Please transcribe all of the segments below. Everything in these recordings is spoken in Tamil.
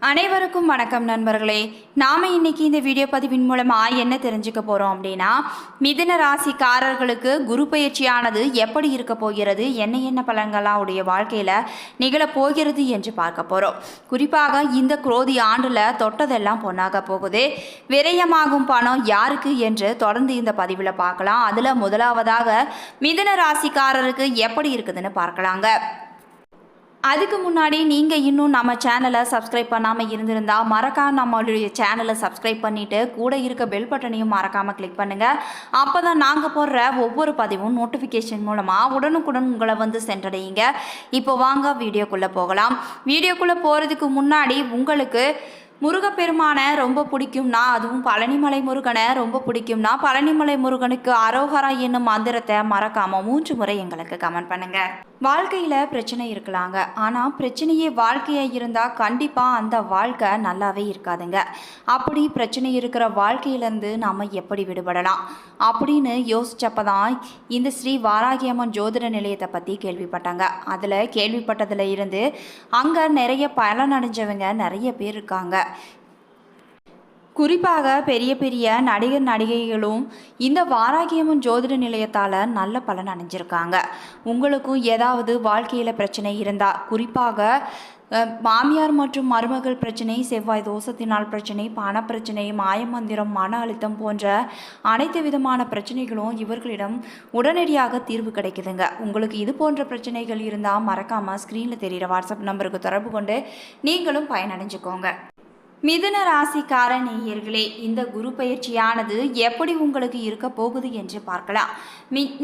அனைவருக்கும் வணக்கம் நண்பர்களே. நாம இன்னைக்கு இந்த வீடியோ பதிவின் மூலமா என்ன தெரிஞ்சுக்க போறோம் அப்படின்னா, மிதுன ராசிக்காரர்களுக்கு குரு பயிற்சியானது எப்படி இருக்க போகிறது, என்ன என்ன பலன்கள்லாம் உடைய வாழ்க்கையில நிகழப் போகிறது என்று பார்க்க போறோம். குறிப்பாக இந்த குரோதி ஆண்டுல தொட்டதெல்லாம் பொன்னாக போகுது. விரயமாகும் பணம் யாருக்கு என்று தொடர்ந்து இந்த பதிவில் பார்க்கலாம். அதுல முதலாவதாக மிதுன ராசிக்காரருக்கு எப்படி இருக்குதுன்னு பார்க்கலாங்க. அதுக்கு முன்னாடி நீங்கள் இன்னும் நம்ம சேனலை சப்ஸ்கிரைப் பண்ணாமல் இருந்திருந்தால் மறக்காம நம்மளுடைய சேனலை சப்ஸ்கிரைப் பண்ணிவிட்டு கூட இருக்க பெல் பட்டனையும் மறக்காமல் கிளிக் பண்ணுங்கள். அப்போ தான் நாங்கள் போடுற ஒவ்வொரு பதிவும் நோட்டிஃபிகேஷன் மூலமாக உடனுக்குடன் உங்களை வந்து சென்றடையுங்க. இப்போ வாங்க வீடியோக்குள்ளே போகலாம். வீடியோக்குள்ளே போகிறதுக்கு முன்னாடி உங்களுக்கு முருகப்பெருமானை ரொம்ப பிடிக்கும்னா, அதுவும் பழனிமலை முருகனை ரொம்ப பிடிக்கும்னா, பழனிமலை முருகனுக்கு அரோகரா என்னும் மந்திரத்தை மறக்காமல் 3 முறை எங்களுக்கு கமெண்ட் பண்ணுங்கள். வாழ்க்கையில் பிரச்சனை இருக்கலாங்க, ஆனால் பிரச்சனையே வாழ்க்கையாக இருந்தால் கண்டிப்பாக அந்த வாழ்க்கை நல்லாவே இருக்காதுங்க. அப்படி பிரச்சனை இருக்கிற வாழ்க்கையிலேருந்து நாம் எப்படி விடுபடலாம் அப்படின்னு யோசிச்சப்போ தான் இந்த ஸ்ரீ வாராகியம்மன் ஜோதிட நிலையத்தை பற்றி கேள்விப்பட்டாங்க. அதில் கேள்விப்பட்டதில் இருந்து அங்கே நிறைய பலனடைஞ்சவங்க நிறைய பேர் இருக்காங்க. குறிப்பாக பெரிய பெரிய நடிகர் நடிகைகளும் இந்த வாராகியம்மன் ஜோதிட நிலையத்தால் நல்ல பலன் அடைஞ்சிருக்காங்க. உங்களுக்கும் ஏதாவது வாழ்க்கையில் பிரச்சனை இருந்தால், குறிப்பாக மாமியார் மற்றும் மருமகள் பிரச்சனை, செவ்வாய் தோஷத்தினால் பிரச்சனை, பணப்பிரச்சனை, மாயமந்திரம், மன அழுத்தம் போன்ற அனைத்து விதமான பிரச்சனைகளும் இவர்களிடம் உடனடியாக தீர்வு கிடைக்குதுங்க. உங்களுக்கு இது போன்ற பிரச்சனைகள் இருந்தால் மறக்காமல் ஸ்க்ரீனில் தெரிகிற வாட்ஸ்அப் நம்பருக்கு தொடர்பு கொண்டு நீங்களும் பயனடைஞ்சுக்கோங்க. மிதுன ராசிக்கார நேயர்களே, இந்த குரு பயிற்சியானது எப்படி உங்களுக்கு இருக்க போகுது என்று பார்க்கலாம்.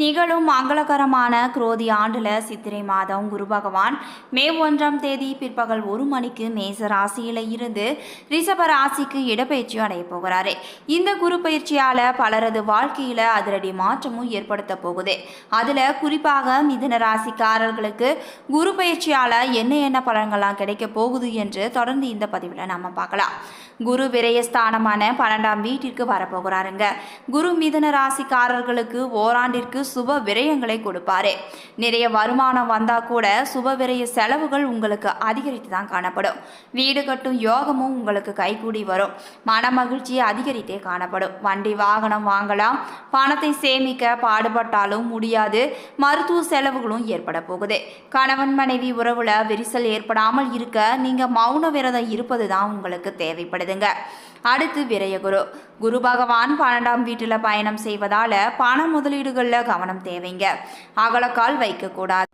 நிகழும் மங்களகரமான குரோதி ஆண்டுல சித்திரை மாதம் குரு பகவான் மே 1ஆம் தேதி பிற்பகல் 1 மணிக்கு மேச ராசியில இருந்து ரிஷப ராசிக்கு இடப்பெயர்ச்சி அடைய போகிறாரு. இந்த குரு பயிற்சியால பலரது வாழ்க்கையில அதிரடி மாற்றமும் ஏற்படுத்த போகுது. அதுல குறிப்பாக மிதுன ராசிக்காரர்களுக்கு குரு பயிற்சியால என்ன என்ன பலன்கள்லாம் கிடைக்க போகுது என்று தொடர்ந்து இந்த பதிவில் நாம பார்க்கலாம். குரு விரயஸ்தானமான 12ஆம் வீட்டிற்கு வரப்போகிறாருங்க. குரு மிதுன ராசிக்காரர்களுக்கு ஓராண்டிற்கு சுப விரயங்களை கொடுப்பாரு. நிறைய வருமானம் வந்தா கூட சுப விரய செலவுகள் உங்களுக்கு அதிகரித்து தான் காணப்படும். வீடு கட்டும் யோகமும் உங்களுக்கு கைகூடி வரும். மன மகிழ்ச்சி அதிகரித்தே காணப்படும். வண்டி வாகனம் வாங்கலாம். பணத்தை சேமிக்க பாடுபட்டாலும் முடியாது. மருத்துவ செலவுகளும் ஏற்பட போகுது. கணவன் மனைவி உறவுல விரிசல் ஏற்படாமல் இருக்க நீங்க மௌன விரதம் இருப்பது தான் உங்களுக்கு தேவைப்படுதுங்க. அடுத்து விரயகுரு. குரு பகவான் 12ஆம் வீட்டில் பயணம் செய்வதால பண முதலீடுகளில் கவனம் தேவைங்க. அகலக்கால் வைக்கக்கூடாது.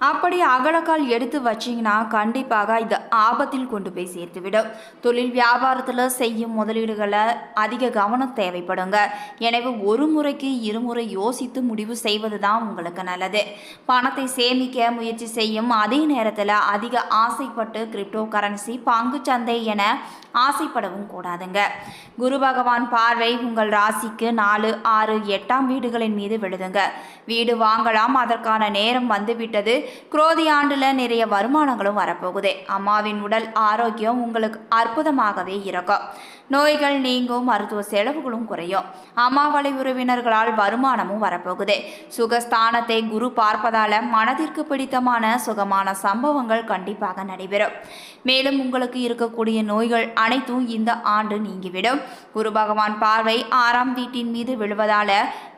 அப்படி அகலக்கால் எடுத்து வச்சிங்கன்னா கண்டிப்பாக இது ஆபத்தில் கொண்டு போய் சேர்த்துவிடும். தொழில் வியாபாரத்தில் செய்யும் முதலீடுகளை அதிக கவனம் தேவைப்படுங்க. எனவே ஒரு முறைக்கு 2 முறை யோசித்து முடிவு செய்வது தான் உங்களுக்கு நல்லது. பணத்தை சேமிக்க முயற்சி செய்யும் அதே நேரத்தில் அதிக ஆசைப்பட்டு கிரிப்டோ கரன்சி, பங்கு சந்தை என ஆசைப்படவும் கூடாதுங்க. குரு பகவான் பார்வை உங்கள் ராசிக்கு 4, 6, 8ஆம் வீடுகளின் மீது விழுதுங்க. வீடு வாங்கலாம், அதற்கான நேரம் வந்துவிட்டது. குரோதி ஆண்டுல நிறைய வருமானங்களும் வரப்போகுது. அம்மாவின் உடல் ஆரோக்கியம் உங்களுக்கு அற்புதமாகவே இருக்கும். நோய்கள் நீங்கும், மருத்துவ செலவுகளும் குறையும். அம்மா வழி உறவினர்களால் வருமானமும் வரப்போகுது. சுகஸ்தானத்தை குரு பார்ப்பதால மனதிற்கு பிடித்தமான சுகமான சம்பவங்கள் கண்டிப்பாக நடைபெறும். மேலும் உங்களுக்கு இருக்கக்கூடிய நோய்கள் அனைத்தும் இந்த ஆண்டு நீங்கிவிடும். குரு பகவான் பார்வை 6ஆம் வீட்டின் மீது விழுவதால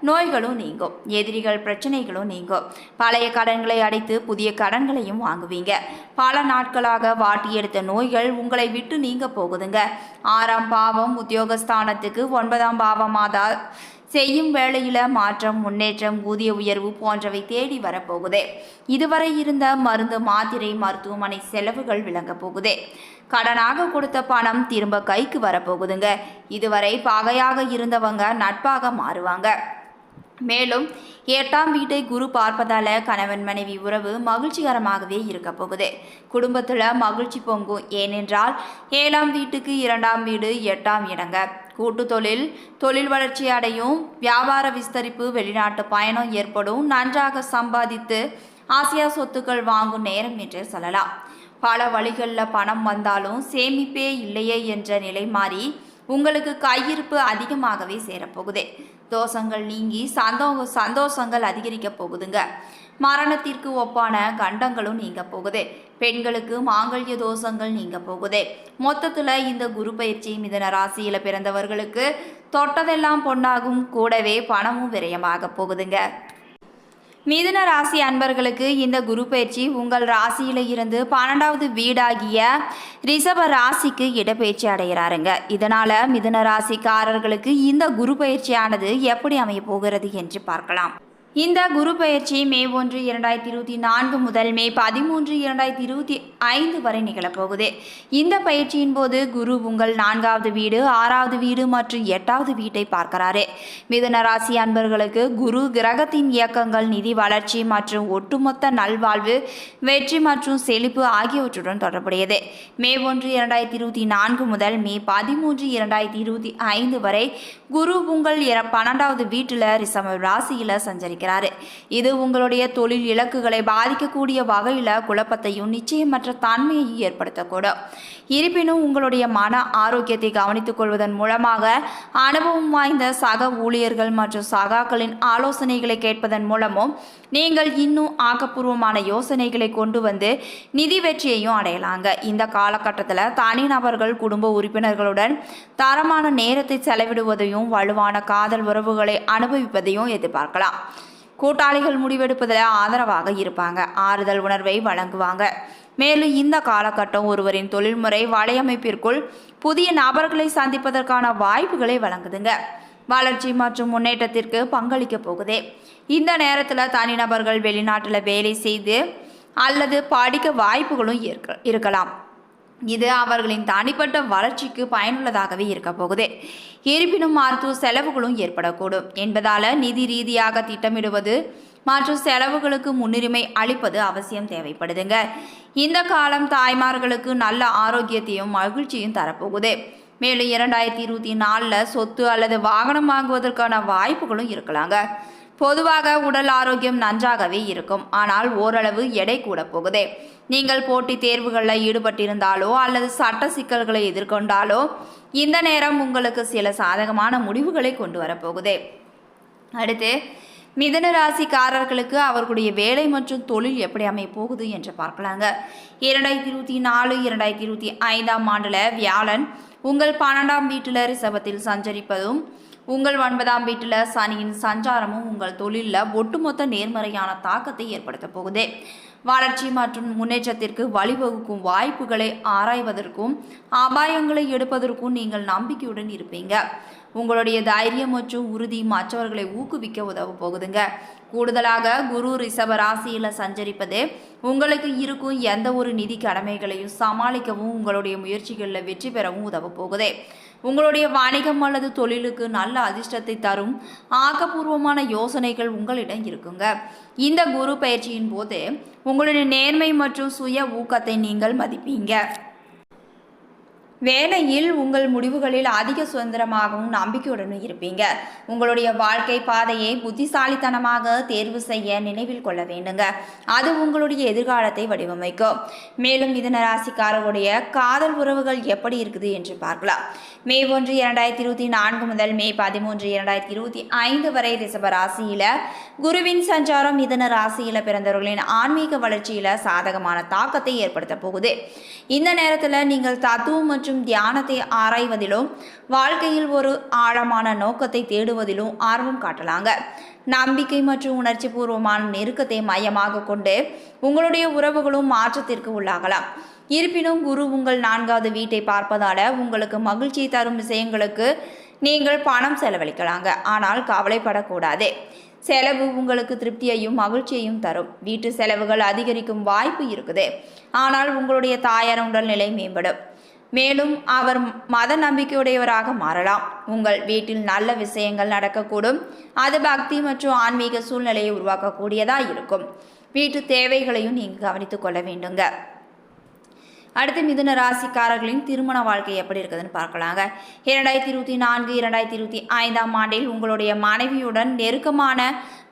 நோய்களும் நீங்கும். எதிரிகள் பிரச்சனைகளும் நீங்கும். பழைய கடன்களை அடைத்து புதிய கடன்களையும் வாங்குவீங்க. பல நாட்களாக வாட்டி எடுத்த நோய்கள் உங்களை விட்டு நீங்க போகுதுங்க. 6ஆம் பாவம் உத்தியோகஸ்தானத்துக்கு 9ஆம் பாவமாதா செய்யும் வேளையில மாற்றம், முன்னேற்றம், ஊதிய உயர்வு போன்றவை தேடி வரப்போகுது. இதுவரை இருந்த மருந்து, மாத்திரை, மருத்துவமனை செலவுகள் விளங்க போகுது. கடனாக கொடுத்த பணம் திரும்ப கைக்கு வரப்போகுதுங்க. இதுவரை பகையாக இருந்தவங்க நட்பாக மாறுவாங்க. மேலும் 8ஆம் வீட்டை குரு பார்ப்பதால கணவன் மனைவி உறவு மகிழ்ச்சிகரமாகவே இருக்க போகுது. குடும்பத்தில் மகிழ்ச்சி பொங்கும். ஏனென்றால் 7ஆம் வீட்டுக்கு 2ஆம் வீடு 8ஆம் இடங்க. கூட்டு தொழில் வளர்ச்சி அடையும். வியாபார விஸ்தரிப்பு, வெளிநாட்டு பயணம் ஏற்படும். நன்றாக சம்பாதித்து ஆசியா சொத்துக்கள் வாங்கும் நேரம் என்றே சொல்லலாம். பல வழிகளில் பணம் வந்தாலும் சேமிப்பே இல்லையே என்ற நிலை மாறி உங்களுக்கு கையிருப்பு அதிகமாகவே சேரப்போகுது. தோஷங்கள் நீங்கி சந்தோஷங்கள் அதிகரிக்க போகுதுங்க. மரணத்திற்கு ஒப்பான கண்டங்களும் நீங்க போகுது. பெண்களுக்கு மாங்கல்ய தோஷங்கள் நீங்க போகுது. மொத்தத்துல இந்த குரு பயிற்சி மிதுன ராசியில பிறந்தவர்களுக்கு தொட்டதெல்லாம் பொன்னாகும், கூடவே பணமும் விரயமாக போகுதுங்க. மிதுன ராசி அன்பர்களுக்கு இந்த குரு பயிற்சி உங்கள் ராசியில இருந்து 12வது வீடாகிய ரிஷப ராசிக்கு இடப்பெயர்ச்சி அடைகிறாருங்க. இதனால மிதுன ராசிக்காரர்களுக்கு இந்த குரு பயிற்சியானது எப்படி அமைய போகிறது என்று பார்க்கலாம். இந்த குரு பயிற்சி மே 1, 2024 முதல் மே 13, 2025 வரை நிகழப்போகுது. இந்த பயிற்சியின் போது குரு உங்கள் 4வது வீடு, 6வது வீடு மற்றும் 8வது வீட்டை பார்க்கிறாரு. மிதுன ராசி அன்பர்களுக்கு குரு கிரகத்தின் இயக்கங்கள், நிதி வளர்ச்சி மற்றும் ஒட்டுமொத்த நல்வாழ்வு, வெற்றி மற்றும் செழிப்பு ஆகியவற்றுடன் தொடர்புடையது. மே 1, 2024 முதல் மே 13, 2025 வரை குரு உங்கள் 12வது வீட்டில் ரிஷப ராசியில் சஞ்சரிக்கிறார். இது உங்களுடைய தொழில் இலக்குகளை பாதிக்கக்கூடிய வகையில் குழப்பத்தையும் நிச்சயமற்ற தன்மையையும் ஏற்படுத்தக்கூடும். இருப்பினும் உங்களுடைய மன ஆரோக்கியத்தை கவனித்துக் கொள்வதன் மூலமாக அனுபவம் வாய்ந்த சக ஊழியர்கள் மற்றும் சகாக்களின் ஆலோசனைகளை கேட்பதன் மூலமும் நீங்கள் இன்னும் ஆக்கப்பூர்வமான யோசனைகளை கொண்டு வந்து நிதி வெற்றியையும் அடையலாங்க. இந்த காலகட்டத்தில் தனிநபர்கள் குடும்ப உறுப்பினர்களுடன் தரமான நேரத்தை செலவிடுவதையும் வலுவான காதல் உறவுகளை அனுபவிப்பதையும் எதிர்பார்க்கலாம். கூட்டாளிகள் முடிவெடுப்பதில் ஆதரவாக இருப்பாங்க, ஆறுதல் உணர்வை வழங்குவாங்க. மேலும் இந்த காலகட்டம் ஒருவரின் தொழில்முறை வலையமைப்பிற்குள் புதிய நபர்களை சந்திப்பதற்கான வாய்ப்புகளை வழங்குதுங்க. வளர்ச்சி மற்றும் முன்னேற்றத்திற்கு பங்களிக்க போகுது. இந்த நேரத்தில் தனிநபர்கள் வெளிநாட்டில் வேலை செய்து அல்லது படிக்க வாய்ப்புகளும் இருக்கலாம். இது அவர்களின் தனிப்பட்ட வளர்ச்சிக்கு பயனுள்ளதாகவே இருக்க போகுது. இருப்பினும் மருத்துவ செலவுகளும் ஏற்படக்கூடும் என்பதால் நிதி ரீதியாக திட்டமிடுவது மற்றும் செலவுகளுக்கு முன்னுரிமை அளிப்பது அவசியம் தேவைப்படுதுங்க. இந்த காலம் தாய்மார்களுக்கு நல்ல ஆரோக்கியத்தையும் மகிழ்ச்சியும் தரப்போகுது. மேலும் 2024 சொத்து அல்லது வாகனம் வாங்குவதற்கான வாய்ப்புகளும் இருக்கலாங்க. பொதுவாக உடல் ஆரோக்கியம் நன்றாகவே இருக்கும், ஆனால் ஓரளவு எடை கூட போகுது. நீங்கள் போட்டித் தேர்வுகளில் ஈடுபட்டிருந்தாலோ அல்லது சட்ட சிக்கல்களை எதிர்கொண்டாலோ இந்த நேரம் உங்களுக்கு சில சாதகமான முடிவுகளை கொண்டு வரப்போகுது. அடுத்து மிதுன ராசிக்காரர்களுக்கு அவர்களுடைய வேலை மற்றும் தொழில் எப்படி அமைய போகுது என்று பார்க்கலாங்க. 2024, 2025 ஆண்டில் வியாழன் உங்கள் 12ஆம் வீட்டில் ரிஷபத்தில் சஞ்சரிப்பதும் உங்கள் 9ஆம் வீட்டில் சனியின் சஞ்சாரமும் உங்கள் தொழிலில் ஒட்டுமொத்த நேர்மறையான தாக்கத்தை ஏற்படுத்த போகுது. வளர்ச்சி மற்றும் முன்னேற்றத்திற்கு வழிவகுக்கும் வாய்ப்புகளை ஆராய்வதற்கும் அபாயங்களை எடுப்பதற்கும் நீங்கள் நம்பிக்கையுடன் இருப்பீங்க. உங்களுடைய தைரியம் மற்றும் உறுதி மற்றவர்களை ஊக்குவிக்க உதவ போகுதுங்க. கூடுதலாக குரு ரிஷப ராசியில் சஞ்சரிப்பது உங்களுக்கு இருக்கும் எந்த ஒரு நிதி கடமைகளையும் சமாளிக்கவும் உங்களுடைய முயற்சிகளில் வெற்றி பெறவும் உதவ போகுது. உங்களுடைய வணிகம் அல்லது தொழிலுக்கு நல்ல அதிர்ஷ்டத்தை தரும் ஆக்கப்பூர்வமான யோசனைகள் உங்களிடம் இருக்குங்க. இந்த குரு பயிற்சியின் போது உங்களுடைய நேர்மை மற்றும் சுய ஊக்கத்தை நீங்கள் மதிப்பீங்க. வேலையில் உங்கள் முடிவுகளில் அதிக சுதந்திரமாகவும் நம்பிக்கையுடனும் இருப்பீங்க. உங்களுடைய வாழ்க்கை பாதையை புத்திசாலித்தனமாக தேர்வு செய்ய நினைவில் கொள்ள வேண்டுங்க. அது உங்களுடைய எதிர்காலத்தை வடிவமைக்கும். மேலும் மிதுன ராசிக்காரர்களுடைய காதல் உறவுகள் எப்படி இருக்குது என்று பார்க்கலாம். மே 1, 2024 முதல் மே 13, 2025 வரை ரிஷப ராசியில் குருவின் சஞ்சாரம் மிதுன ராசியில் பிறந்தவர்களின் ஆன்மீக வளர்ச்சியில் சாதகமான தாக்கத்தை ஏற்படுத்த போகுது. இந்த நேரத்தில் நீங்கள் தத்துவம் மற்றும் தியானத்தை ஆராய்வதிலும் வாழ்க்கையில் ஒரு ஆழமான நோக்கத்தை தேடுவதிலும் ஆர்வம் காட்டலாங்க. நம்பிக்கை மற்றும் உணர்ச்சி பூர்வமான நெருக்கத்தை மையமாக கொண்டு உங்களுடைய உறவுகளும் மாற்றத்திற்கு உள்ளாகலாம். இருப்பினும் குரு உங்கள் 4வது வீட்டை பார்ப்பதால உங்களுக்கு மகிழ்ச்சி தரும் விஷயங்களுக்கு நீங்கள் பணம் செலவழிக்கலாங்க. ஆனால் கவலைப்படக்கூடாது. செலவு உங்களுக்கு திருப்தியையும் மகிழ்ச்சியையும் தரும். வீட்டு செலவுகள் அதிகரிக்கும் வாய்ப்பு இருக்குது, ஆனால் உங்களுடைய தாயார் உடல்நிலை மேம்படும். மேலும் அவர் மத நம்பிக்கையுடையவராக மாறலாம். உங்கள் வீட்டில் நல்ல விஷயங்கள் நடக்கக்கூடும். அது பக்தி மற்றும் ஆன்மீக சூழ்நிலையை உருவாக்கக்கூடியதாக இருக்கும். வீட்டு தேவைகளையும் நீங்கள் கவனித்துக் கொள்ள வேண்டுங்க. அடுத்து மிதுன ராசிக்காரர்களின் திருமண வாழ்க்கை எப்படி இருக்குதுன்னு பார்க்கலாங்க. 2024, 2025 ஆண்டில் உங்களுடைய மனைவியுடன் நெருக்கமான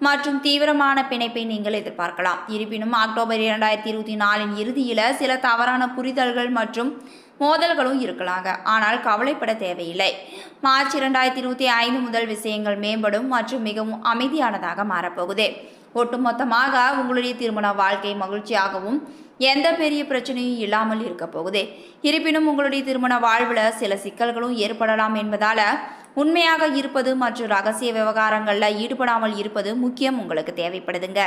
மற்றும் தீவிரமான பிணைப்பை நீங்கள் எதிர்பார்க்கலாம். இருப்பினும் அக்டோபர் 2024 இறுதியில் சில தவறான புரிதல்கள் மற்றும் மோதல்களும் இருக்கலாங்க. ஆனால் கவலைப்பட தேவையில்லை. மார்ச் 2025 முதல் விஷயங்கள் மேம்படும் மற்றும் மிகவும் அமைதியானதாக மாறப்போகுது. ஒட்டுமொத்தமாக உங்களுடைய திருமண வாழ்க்கை மகிழ்ச்சியாகவும் எந்த பெரிய பிரச்சனையும் இல்லாமல் இருக்க போகுது. இருப்பினும் உங்களுடைய திருமண வாழ்வில் சில சிக்கல்களும் ஏற்படலாம் என்பதால உண்மையாக இருப்பது மற்றும் ரகசிய விவகாரங்களில் ஈடுபடாமல் இருப்பது முக்கியம் உங்களுக்கு தேவைப்படுதுங்க.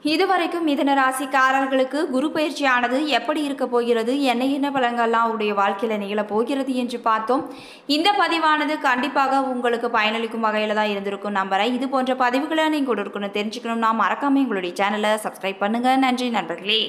இதுவரைக்கும் மிதுன ராசிக்காரர்களுக்கு குரு பயிற்சியானது எப்படி இருக்க போகிறது, என்ன பலன்கள்லாம் அவருடைய வாழ்க்கையில் நிகழப் போகிறது என்று பார்த்தோம். இந்த பதிவானது கண்டிப்பாக உங்களுக்கு பயனளிக்கும் வகையில் தான் இருந்திருக்கும் நம்புறேன். இது போன்ற பதிவுகளை நீங்கள் கொடுக்கணும் தெரிஞ்சுக்கணும்னா மறக்காமல் எங்களுடைய சேனலை சப்ஸ்கிரைப் பண்ணுங்கள். நன்றி நண்பர்களே.